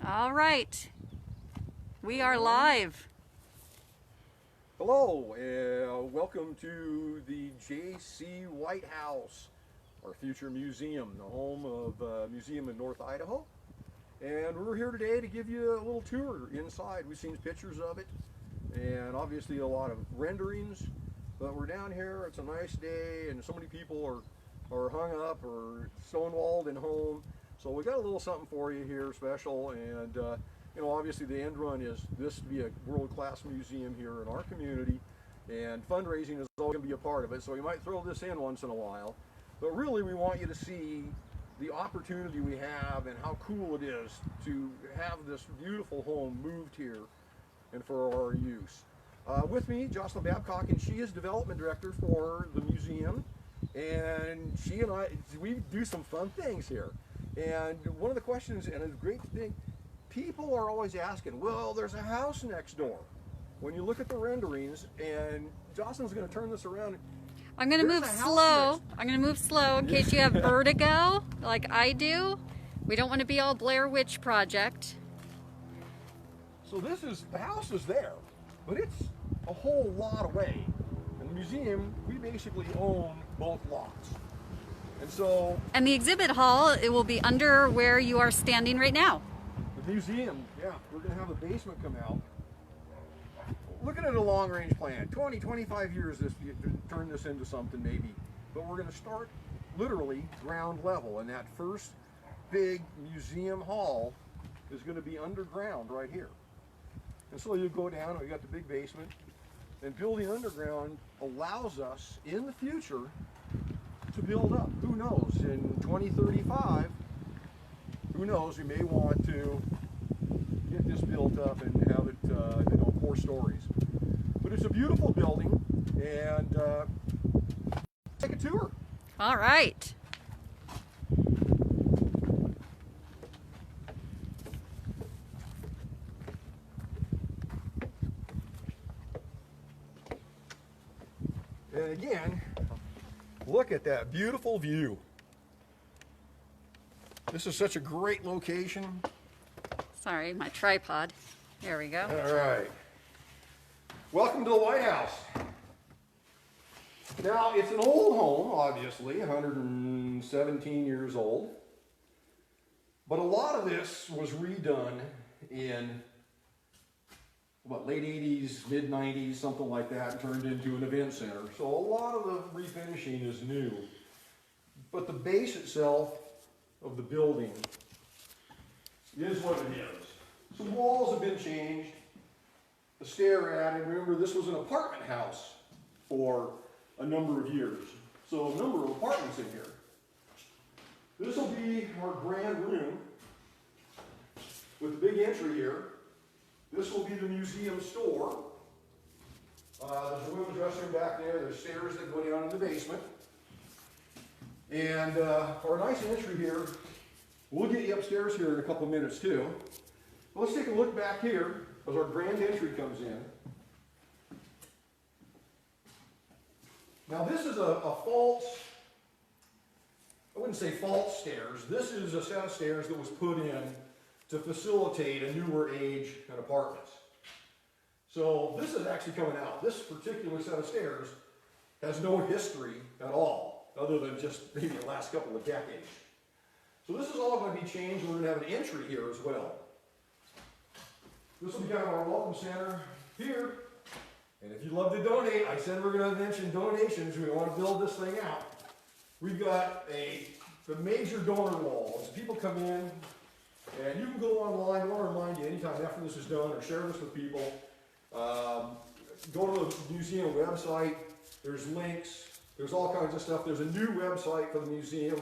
All right, we are live. Hello, welcome to the J.C. White House, our future museum, the home of a museum in North Idaho. And we're here today to give you a little tour inside. We've seen pictures of it and obviously a lot of renderings, but we're down here. It's a nice day and so many people are hung up or stonewalled in home. So we got a little something for you here special, and you know, obviously the end run is this to be a world-class museum here in our community, and fundraising is always going to be a part of it, so we might throw this in once in a while. But really we want you to see the opportunity we have and how cool it is to have this beautiful home moved here and for our use. With me, Jocelyn Babcock, and she is development director for the museum, and she and I, we do some fun things here. And one of the questions, and a great thing, people are always asking, well, there's a house next door. When you look at the renderings, and Jocelyn's going to turn this around. I'm going to move slow. I'm going to move slow in case you have vertigo like I do. We don't want to be all Blair Witch Project. So the house is there, but it's a whole lot away. In the museum, we basically own both lots. And the exhibit hall, it will be under where you are standing right now. The museum, yeah, we're going to have a basement come out. Looking at a long-range plan, 20, 25 years to turn this into something maybe. But we're going to start literally ground level, and that first big museum hall is going to be underground right here. And so you go down, and we got the big basement, and building underground allows us in the future to build up. Who knows, in 2035, who knows, we may want to get this built up and have it, you know, 4 stories. But it's a beautiful building, and take a tour. All right. And again, look at that beautiful view. This is such a great location. Sorry, my tripod. There we go. All right. Welcome to the White House. Now, it's an old home, obviously, 117 years old. But a lot of this was redone in, what, late 80s, mid 90s, something like that, and turned into an event center. So a lot of the refinishing is new. But the base itself of the building is what it is. Some walls have been changed. The stair added. Remember, this was an apartment house for a number of years. So a number of apartments in here. This will be our grand room with the big entry here. This will be the museum store. There's a women's restroom back there. There's stairs that go down in the basement. And our nice entry here, we'll get you upstairs here in a couple minutes too. But let's take a look back here as our grand entry comes in. Now this is a false, I wouldn't say false stairs. This is a set of stairs that was put in to facilitate a newer age in apartments. So this is actually coming out. This particular set of stairs has no history at all, other than just maybe the last couple of decades. So this is all going to be changed. We're going to have an entry here as well. This will be kind of our welcome center here. And if you'd love to donate, I said we're going to mention donations. We want to build this thing out. We've got the major donor wall. As people come in, and you can go online. I want to remind you anytime after this is done, or share this with people. Go to the museum website. There's links. There's all kinds of stuff. There's a new website for the museum.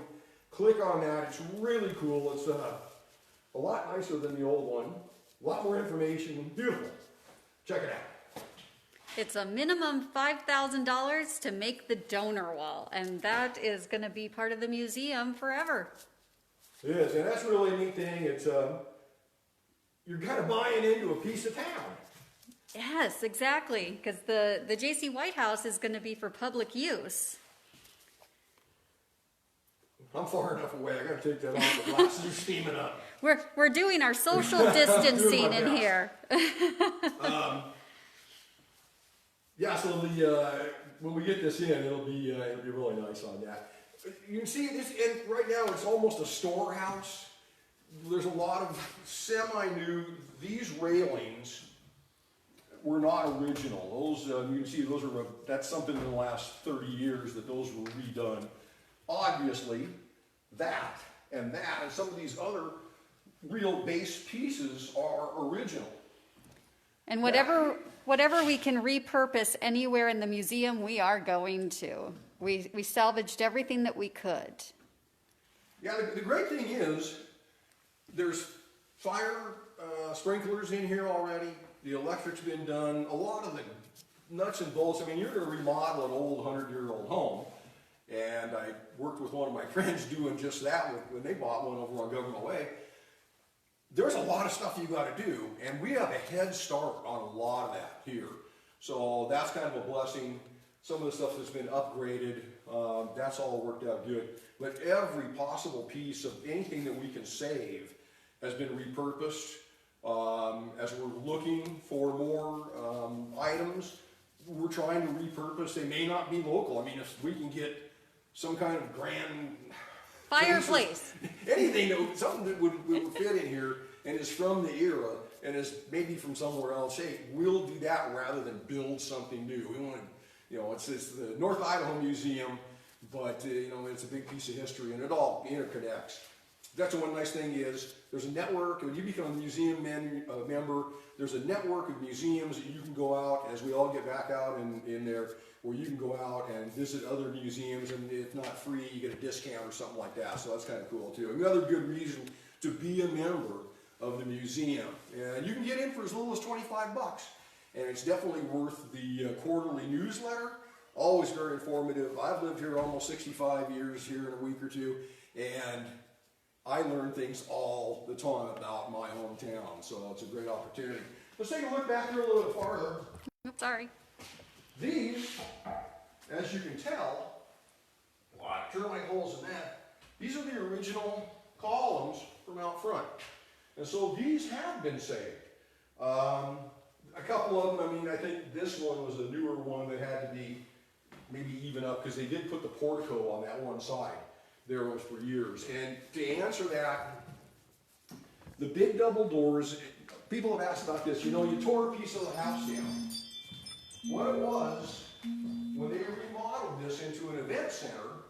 Click on that. It's really cool. It's a lot nicer than the old one. A lot more information. Beautiful. Check it out. It's a minimum $5,000 to make the donor wall, and that is going to be part of the museum forever. It is, and that's really a neat thing. It's you're kind of buying into a piece of town. Yes, exactly, because the J.C. White House is going to be for public use. I'm far enough away. I got to take that off. The glasses are steaming up. We're doing our social distancing in here. Yeah, so the when we get this in, it'll be really nice on that. You can see this, and right now it's almost a storehouse. There's a lot of semi-new. These railings were not original. Those you can see those are that's something in the last 30 years that those were redone. Obviously, that and some of these other real base pieces are original. And whatever we can repurpose anywhere in the museum, we are going to. We salvaged everything that we could. Yeah, the great thing is there's fire sprinklers in here already. The electric's been done. A lot of the nuts and bolts. I mean, you're going to remodel an old 100-year-old home. And I worked with one of my friends doing just that when they bought one over on Government Way. There's a lot of stuff you got to do, and we have a head start on a lot of that here. So that's kind of a blessing. Some of the stuff that's been upgraded, that's all worked out good. But every possible piece of anything that we can save has been repurposed. As we're looking for more items, we're trying to repurpose. They may not be local. I mean, if we can get some kind of grand fireplace, anything, something that would fit in here and is from the era and is maybe from somewhere else, hey, we'll do that rather than build something new. We want to, it's the North Idaho Museum, but it's a big piece of history and it all interconnects. That's the one nice thing is there's a network. When you become a museum member, there's a network of museums that you can go out as we all get back out in there, where you can go out and visit other museums, and if not free, you get a discount or something like that. So that's kind of cool too. Another good reason to be a member of the museum. And you can get in for as little as $25, and it's definitely worth the quarterly newsletter. Always very informative. I've lived here almost 65 years here in a week or two, and I learn things all the time about my hometown, so it's a great opportunity. Let's take a look back here a little bit farther. Oops, sorry. These, as you can tell, termite holes in that, these are the original columns from out front. And so these have been saved. A couple of them, I mean, I think this one was a newer one that had to be maybe even up, because they did put the portico on that one side. There was for years. And to answer that, the big double doors, people have asked about this. You tore a piece of the house down. What it was, when they remodeled this into an event center,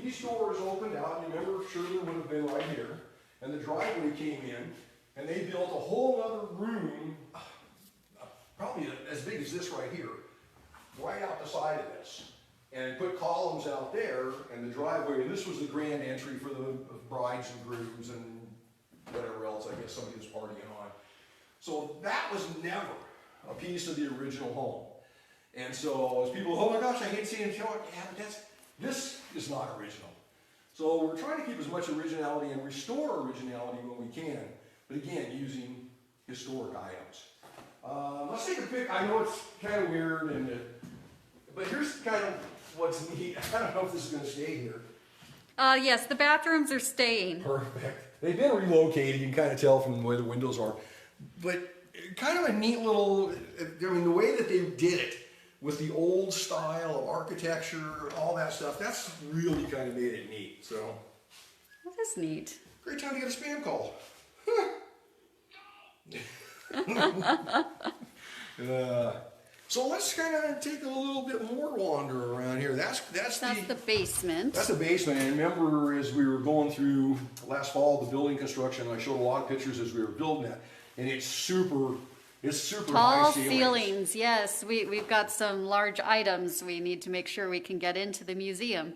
these doors opened out. You remember Sherman would have been right here, and the driveway came in, and they built a whole other room, probably as big as this right here, right out the side of this, and put columns out there and the driveway, and this was the grand entry for the brides and grooms and whatever else I guess somebody was partying on. So that was never a piece of the original home. And so as people, oh my gosh, I hate seeing show it, yeah, but this is not original. So we're trying to keep as much originality and restore originality when we can, but again, using historic items. Let's take a pic. I know it's kind of weird, but here's kind of what's neat. I don't know if this is going to stay here. Yes, the bathrooms are staying. Perfect. They've been relocated. You can kind of tell from the way the windows are. But kind of a neat little, I mean, the way that they did it with the old style of architecture, all that stuff, that's really kind of made it neat. So That is neat. Great time to get a spam call. So let's kind of take a little bit more wander around here. That's the basement. That's the basement. And remember, as we were going through last fall, the building construction, I showed a lot of pictures as we were building that, and it's super Tall high ceilings. Yes, we've got some large items we need to make sure we can get into the museum.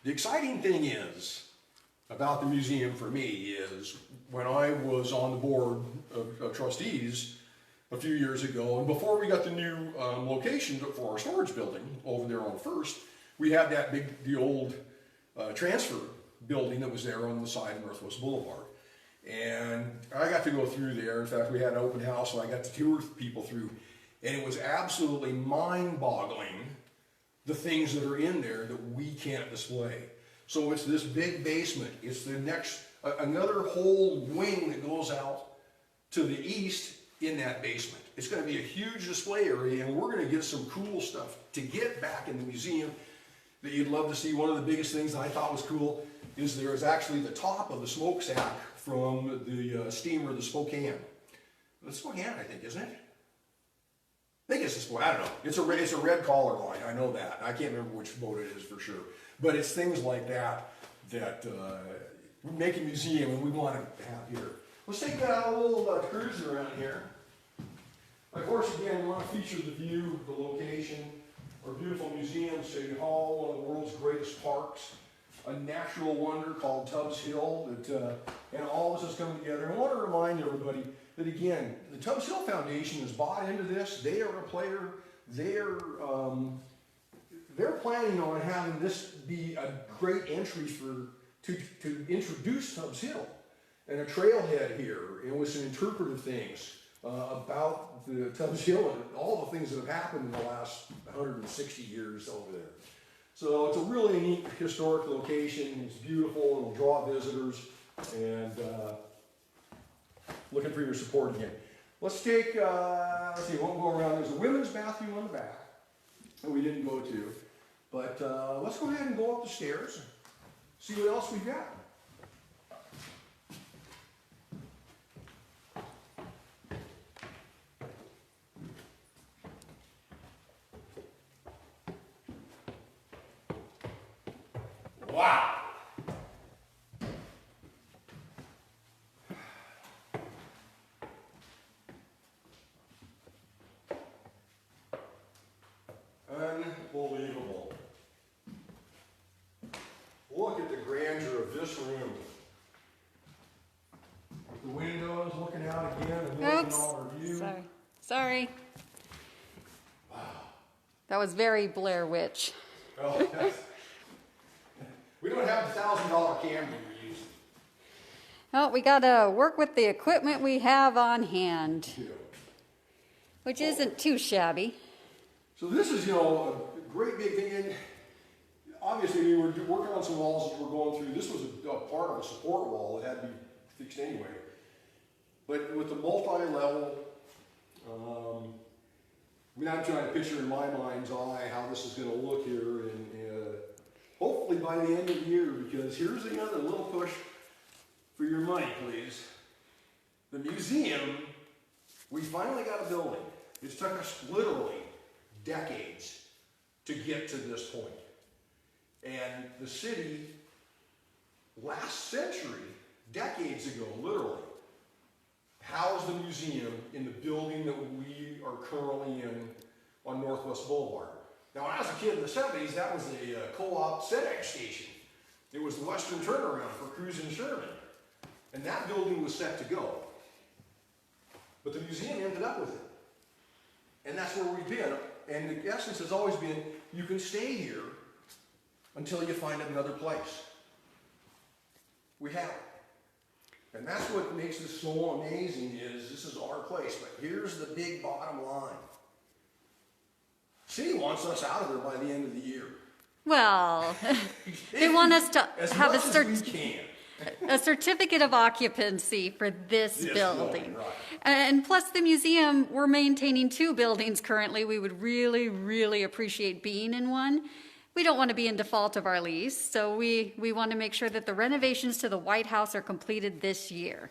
The exciting thing is about the museum for me is when I was on the board of trustees a few years ago, and before we got the new location for our storage building over there on First, we had the old transfer building that was there on the side of Northwest Boulevard. And I got to go through there. In fact, we had an open house and I got to tour people through, and it was absolutely mind-boggling the things that are in there that we can't display. So it's this big basement. It's the next another whole wing that goes out to the east in that basement. It's going to be a huge display area, and we're going to get some cool stuff to get back in the museum that you'd love to see. One of the biggest things that I thought was cool is there is actually the top of the smokestack from the steamer, the Spokane. The Spokane, I think, isn't it? I think it's the Spokane. I don't know. It's a red collar line. I know that. I can't remember which boat it is for sure. But it's things like that that make a museum, and we want to have here. Let's take a little cruise around here. Of course, again, we want to feature the view, the location, our beautiful museum, City Hall, one of the world's greatest parks, a natural wonder called Tubbs Hill, and all this is coming together. I want to remind everybody that, again, the Tubbs Hill Foundation has bought into this. They are a player. They're planning on having this be a great entry to introduce Tubbs Hill and a trailhead here, and with some interpretive things about the Tubbs Hill and all the things that have happened in the last 160 years over there. So it's a really neat historic location. It's beautiful. It'll draw visitors, and looking for your support again. Let's take, let's see, we'll go around. There's a women's bathroom on the back that we didn't go to, but let's go ahead and go up the stairs, see what else we've got. Wow! Unbelievable. Look at the grandeur of this room. The windows looking out again and looking Oops. all our view. Sorry. Wow. That was very Blair Witch. Oh, we don't have the $1,000 camera we're using. Oh, we gotta work with the equipment we have on hand, Yeah. which isn't too shabby. So this is, a great big thing. And obviously, we were working on some walls as we were going through. This was a part of a support wall that had to be fixed anyway. But with the multi-level, I'm trying to picture in my mind's eye how this is going to look here, and hopefully by the end of the year, because here's another little push for your money, please. The museum, we finally got a building. It's took us literally decades to get to this point. And the city, last century, decades ago, literally, housed the museum in the building that we are currently in on Northwest Boulevard. Now, when I was a kid in the 70s, that was a co-op SEDEX station. It was the Western turnaround for Cruz and Sherman. And that building was set to go. But the museum ended up with it. And that's where we've been. And the essence has always been, you can stay here until you find another place. We have it. And that's what makes this so amazing, is this is our place. But here's the big bottom line. City wants us out of there by the end of the year. Well, they want us to As have much as we can. a certificate of occupancy for this building. Right. And plus the museum, we're maintaining 2 buildings currently. We would really, really appreciate being in one. We don't want to be in default of our lease, so we want to make sure that the renovations to the White House are completed this year.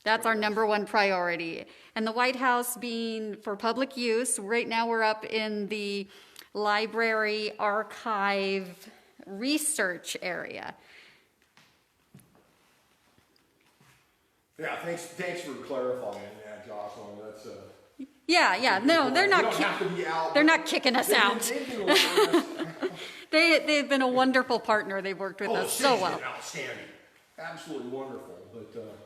That's our #1 priority. And the White House being for public use, right now we're up in the library, archive, research area. Yeah, thanks for clarifying that, Jocelyn. That's Yeah, no, they're we not. don't have to be out. They're not kicking us out. They've been working with us. They've been a wonderful partner. They've worked with us so well. Outstanding, absolutely wonderful. But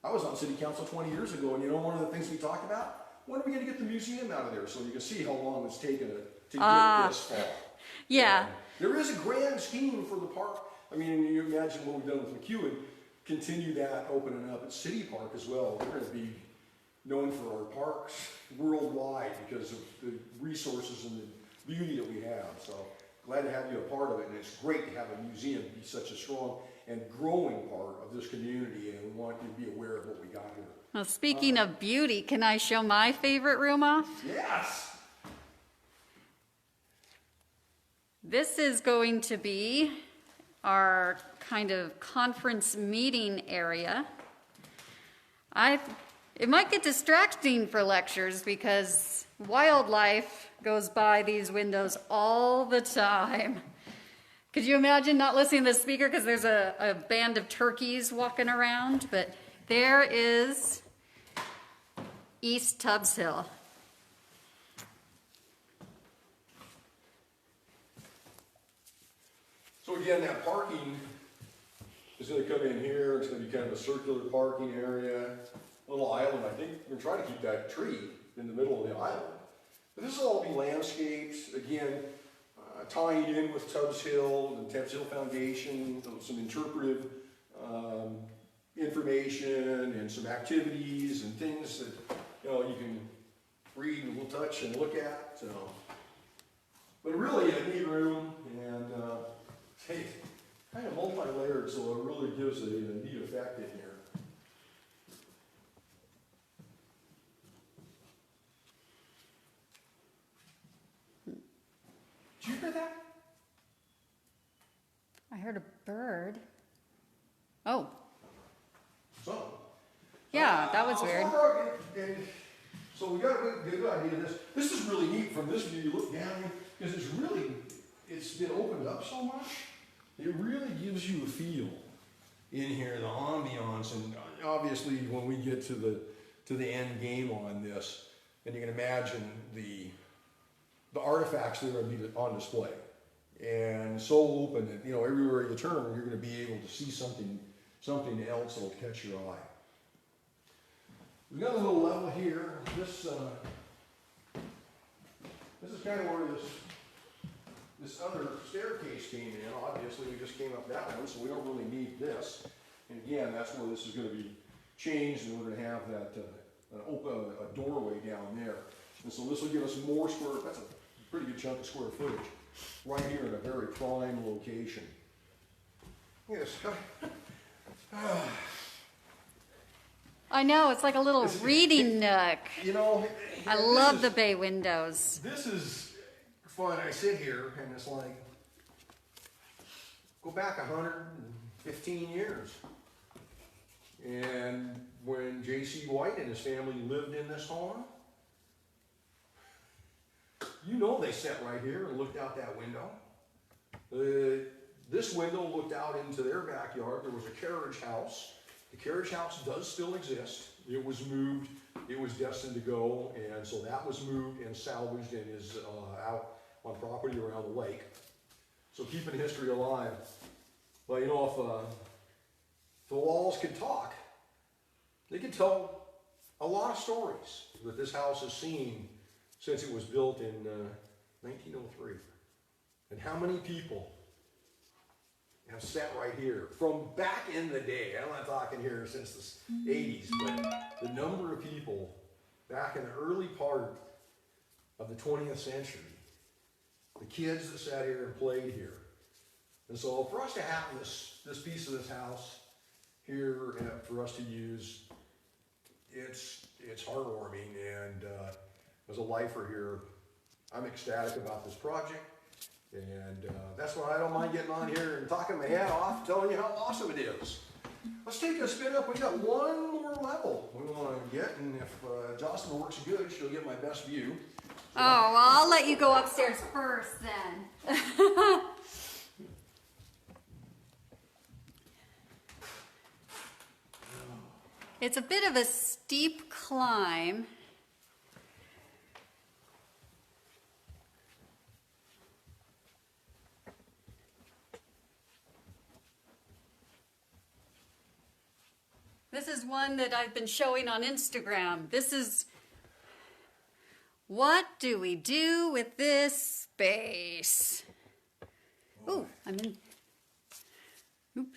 I was on city council 20 years ago, and one of the things we talked about, when are we going to get the museum out of there, so you can see how long it's taken to get this far. Yeah. There is a grand scheme for the park. I mean, you imagine what we've done with McEwen. Continue that opening up at City Park as well. We're going to be known for our parks worldwide because of the resources and the beauty that we have. So glad to have you a part of it, and it's great to have a museum be such a strong and growing part of this community, and we want you to be aware of what we got here. Well, speaking of beauty, can I show my favorite room off? Yes! This is going to be our kind of conference meeting area. It might get distracting for lectures because wildlife goes by these windows all the time. Could you imagine not listening to the speaker because there's a band of turkeys walking around? But there is East Tubbs Hill. So again, that parking is going to come in here. It's going to be kind of a circular parking area, little island. I think we're trying to keep that tree in the middle of the island. But this will all be landscapes, again, tying in with Tubbs Hill, the Tubbs Hill Foundation, some interpretive information and some activities and things that you can read and we'll touch and look at. So, but really a neat room, and hey, kind of multi-layered, so it really gives a neat effect in here. Did you hear that? I heard a bird. Oh. So. Yeah, that was weird. So we got a good idea of this. This is really neat from this view. You look down, because it's been opened up so much. It really gives you a feel in here, the ambiance, and obviously when we get to the end game on this, and you can imagine the artifacts that are going to be on display, and so open that everywhere you turn, you're going to be able to see something else that'll catch your eye. We've got a little level here. This is kind of where this other staircase came in. Obviously, we just came up that one, so we don't really need this. And again, that's where this is going to be changed, and we're going to have that a doorway down there. And so this will give us more square. That's a pretty good chunk of square footage right here in a very prime location. Yes. I know, it's like a little reading nook. I love the bay windows. This is fun. I sit here and it's like, go back 115 years. And when J.C. White and his family lived in this home, they sat right here and looked out that window. This window looked out into their backyard. There was a carriage house. The carriage house does still exist. It was moved. It was destined to go, and so that was moved and salvaged and is out on property around the lake. So keeping history alive. But if the walls could talk, they could tell a lot of stories that this house has seen since it was built in 1903. And how many people have sat right here from back in the day. I'm not talking here since the 80s, but the number of people back in the early part of the 20th century, the kids that sat here and played here. And so for us to have this piece of this house here and for us to use, it's heartwarming, and as a lifer here, I'm ecstatic about this project. And that's why I don't mind getting on here and talking my head off, telling you how awesome it is. Let's take a spin up. We got one more level we want to get, and if Jocelyn works good, she'll get my best view. Oh, well, I'll let you go upstairs first then. It's a bit of a steep climb. This is one that I've been showing on Instagram. This is, what do we do with this space? Oh, I'm in. Oop.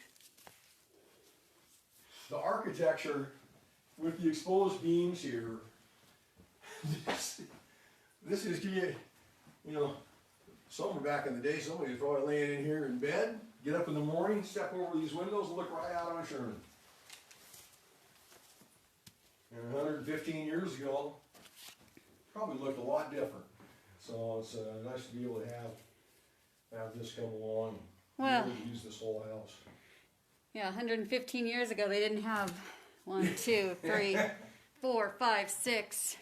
The architecture with the exposed beams here, this is, somewhere back in the day, somebody was probably laying in here in bed, get up in the morning, step over these windows, and look right out on Sherman. And 115 years ago, probably looked a lot different. So it's nice to be able to have this come along and Well, really use this whole house. yeah, 115 years ago, they didn't have 1, 2, 3, 4, 5, 6,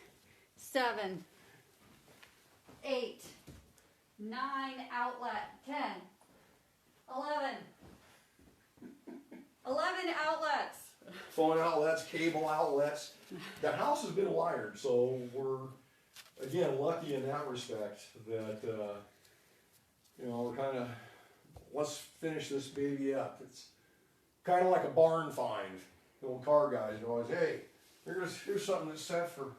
7, 8, 9 outlet, 10, 11. 11 outlets. Phone outlets, cable outlets. The house has been wired, so we're, again, lucky in that respect that, you know, we're kind of, let's finish this baby up. It's kind of like a barn find. The old car guys are always, hey, here's something that's set for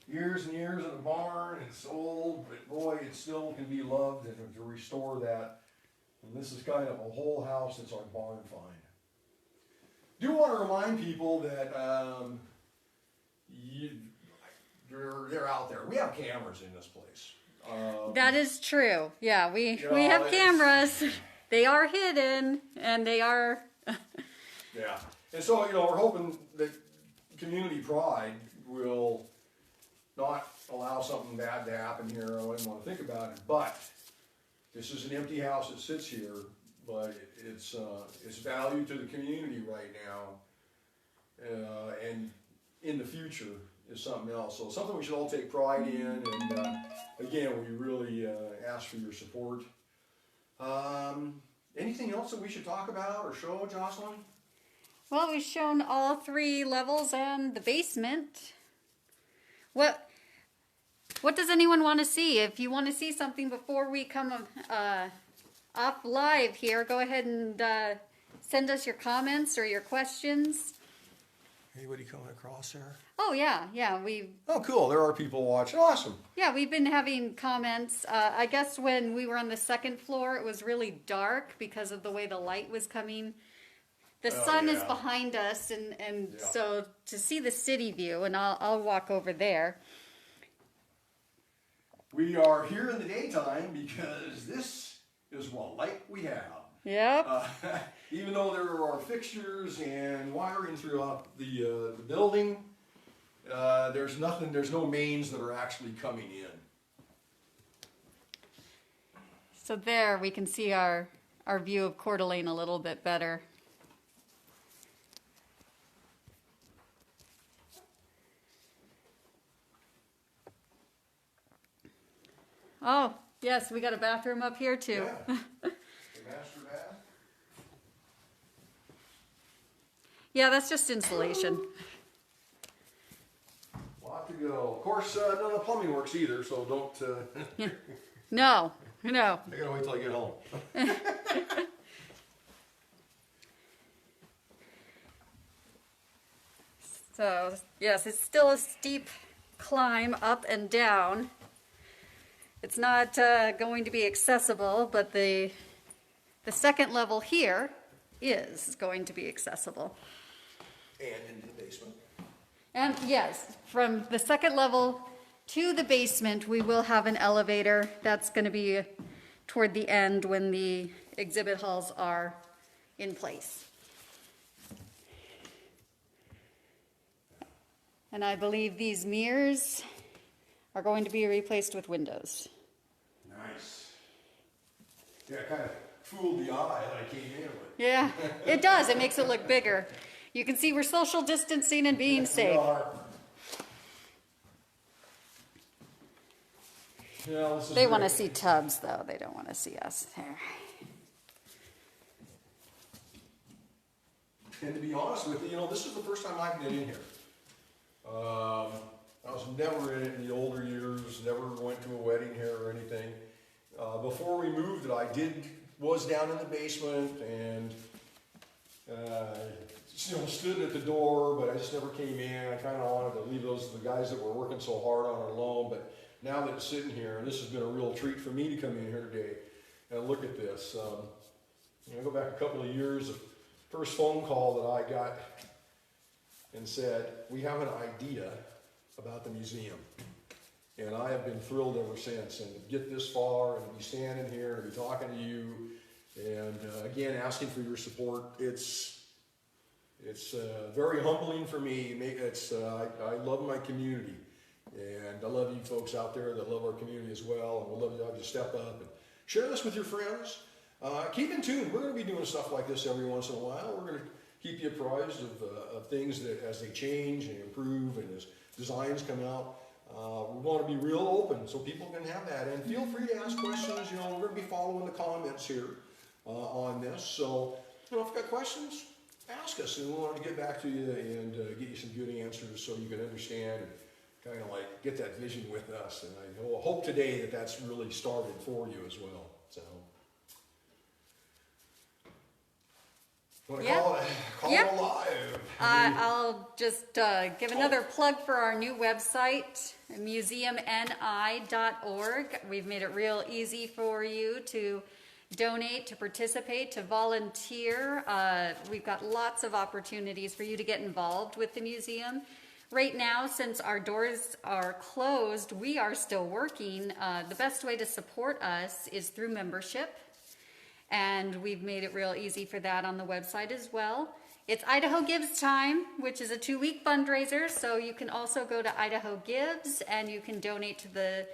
years and years in a barn. It's old, but boy, it still can be loved, and to restore that. And this is kind of a whole house that's our barn find. Do want to remind people that they're out there. We have cameras in this place. That is true. Yeah, we You know, have cameras. They are hidden, and they are. Yeah, and so, you know, we're hoping that community pride will not allow something bad to happen here. I wouldn't want to think about it, but this is an empty house that sits here, but it's value to the community right now, and in the future is something else. So something we should all take pride in, and again, we really ask for your support. Anything else that we should talk about or show, Jocelyn? Well, we've shown all 3 levels and the basement. What does anyone want to see? If you want to see something before we come off live here, go ahead and send us your comments or your questions. Anybody coming across there? Oh yeah, Oh, cool. There are people watching. Awesome. yeah, we've been having comments. I guess when we were on the 2nd floor, it was really dark because of the way the light was coming. The sun is yeah. behind us, and Yeah. so to see the city view, and I'll walk over there. We are here in the daytime because this is what light we have. Yep. Even though there are fixtures and wiring throughout the building, there's no mains that are actually coming in. So there we can see our view of Coeur d'Alene a little bit better. Oh, yes, we got a bathroom up here too. Yeah. The master bath. Yeah, that's just insulation. Lot to go. Of course, none of the plumbing works either, so don't. No. I gotta wait till I get home. So, yes, it's still a steep climb up and down. It's not going to be accessible, but the 2nd level here is going to be accessible. And into the basement. And yes, from the 2nd level to the basement, we will have an elevator. That's going to be toward the end when the exhibit halls are in place. And I believe these mirrors are going to be replaced with windows. Nice. Yeah, kind of fooled the eye that I came in with. Yeah, it does. It makes it look bigger. You can see we're social distancing and being safe. Yeah, this is They want to great. see tubs, though. They don't want to see us there. And to be honest with you, this is the first time I've been in here. I was never in it in the older years, never went to a wedding here or anything. Before we moved it, I was down in the basement and stood at the door, but I just never came in. I kind of wanted to leave those to the guys that were working so hard on it alone, but now that it's sitting here, and this has been a real treat for me to come in here today and look at this. I go back a couple of years, the first phone call that I got and said, we have an idea about the museum. And I have been thrilled ever since. And to get this far and to be standing here and to be talking to you And again, asking for your support. It's very humbling for me. I love my community, and I love you folks out there that love our community as well. And we'd love to have you step up and share this with your friends. Keep in tune. We're going to be doing stuff like this every once in a while. We're going to keep you apprised of things that as they change and improve and as designs come out. We want to be real open so people can have that. And feel free to ask questions. You know, we're going to be following the comments here on this. So, you know, if you've got questions, ask us, and we want to get back to you and get you some good answers so you can understand and kind of like get that vision with us. And I hope today that that's really started for you as well. So, want to call it live? I'll just give another plug for our new website, museumni.org. We've made it real easy for you to donate, to participate, to volunteer. We've got lots of opportunities for you to get involved with the museum. Right now, since our doors are closed, we are still working. The best way to support us is through membership. And we've made it real easy for that on the website as well. It's Idaho Gives Time, which is a 2-week fundraiser. So you can also go to Idaho Gives and you can donate to the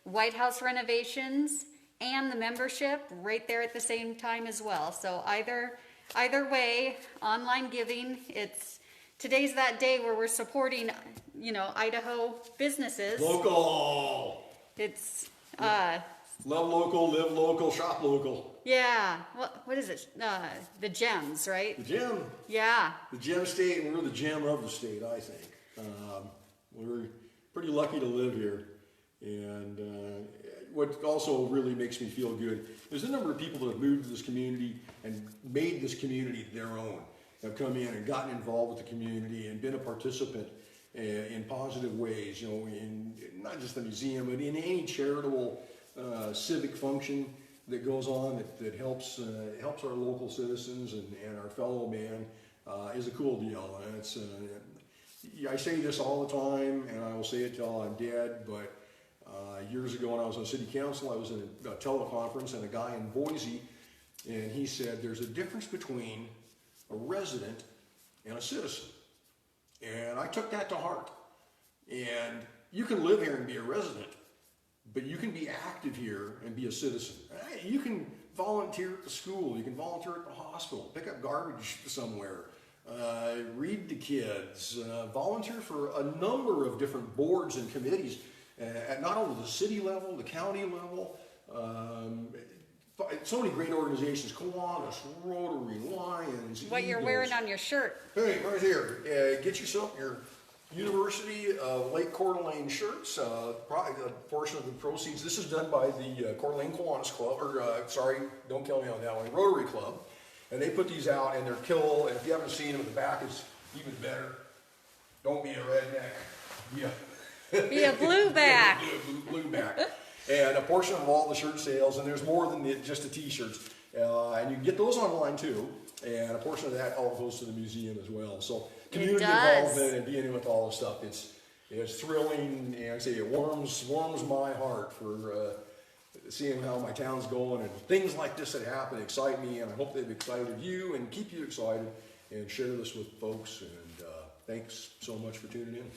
White House renovations and the membership right there at the same time as well. So either way, online giving, today's that day where we're supporting, you know, Idaho businesses. Local. It's Love local, live local, shop local. yeah. What is it? The gems, right? The gem. Yeah. The gem state, and we're the gem of the state, I think. We're pretty lucky to live here. And what also really makes me feel good is the number of people that have moved to this community and made this community their own, have come in and gotten involved with the community and been a participant in positive ways, you know, in not just the museum, but in any charitable civic function that goes on that helps our local citizens and our fellow man is a cool deal. And it's I say this all the time, and I will say it till I'm dead, but years ago when I was on city council, I was in a teleconference and a guy in Boise, and he said there's a difference between a resident and a citizen. And I took that to heart. And you can live here and be a resident, but you can be active here and be a citizen. You can volunteer at the school, you can volunteer at the hospital, pick up garbage somewhere, read to kids, volunteer for a number of different boards and committees at not only the city level, the county level, so many great organizations, Kiwanis, Rotary, Lions, What you're Eagles. wearing on your shirt. Hey, right here. Get yourself your University of Lake Coeur d'Alene shirts. Probably a portion of the proceeds. This is done by the Coeur d'Alene Kiwanis Club, or sorry, don't kill me on that one, Rotary Club. And they put these out, and they're cool. And if you haven't seen them, the back is even better. Don't be a redneck. Be a blueback. Blueback. And a portion of all the shirt sales, and there's more than just the t-shirts. And you can get those online too. And a portion of that all goes to the museum as well. So community involvement and being in with all this stuff, it's thrilling, and I say it warms my heart for seeing how my town's going, and things like this that happen excite me, and I hope they've excited you and keep you excited, and share this with folks. And thanks so much for tuning in.